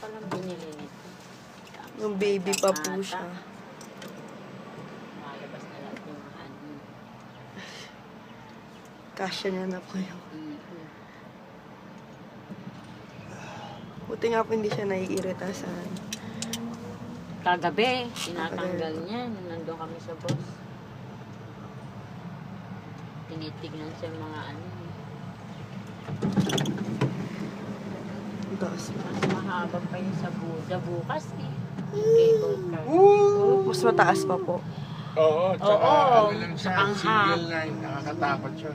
palang binili nito. Nung baby pa po siya. Malabas na lahat yung mga ano. Kasya niya na po yun. Mhm. Buti nga po hindi siya naiirita sa... Kagabi, tinatanggal niya nung nandun kami sa boss. Tinitignan siya yung mga ano. Gas. Mas mahaba pa yung sa Buda bukas eh. Yung cable car. Mas mataas pa po. Oo, tsaka Oo, ano lang siya, ang single line, nakakatakot siya.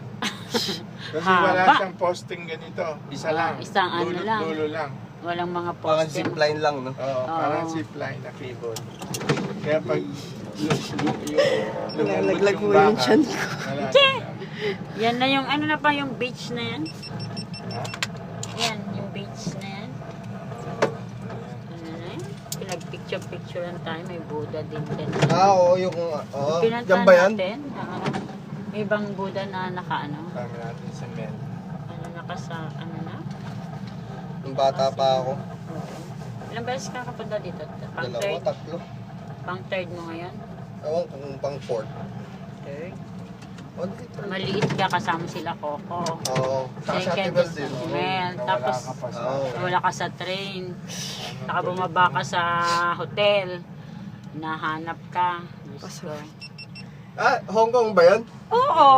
Kasi Haba. wala siyang posting ganito, isa lang. Isang ano Dulo- lang. Dulo lang. Walang mga Parang poste. zipline lang, no? Oo, parang Oo. zipline na cable. Kaya pag Nalaglag mo yung tiyan ko. Yan na yung ano na pa yung beach na yan. Ha? Yan, yung beach na yan. Ano na yan? Pinag-picture lang tayo. May Buddha din din. Oo, yung... Oo, Pinuntahan dyan ba yan? natin. May ibang Buddha na naka-ano. Kami natin sa men. Ano naka ano na? Nung bata pa ako. Ilang beses ka kapunta dito? Pang Dalawa, third? tatlo. Pang third mo ngayon? Ewan kung pang fourth. Third? Oh, dito. Maliit ka kasama sila Coco. Oo. Saka sa Second Tibel is din. Mel. Tapos Nawala ka pa sa... Oo. wala ka sa train. Saka bumaba ka sa hotel. Nahanap ka. Diyos ko. Ah, Hong Kong ba yan? Oo!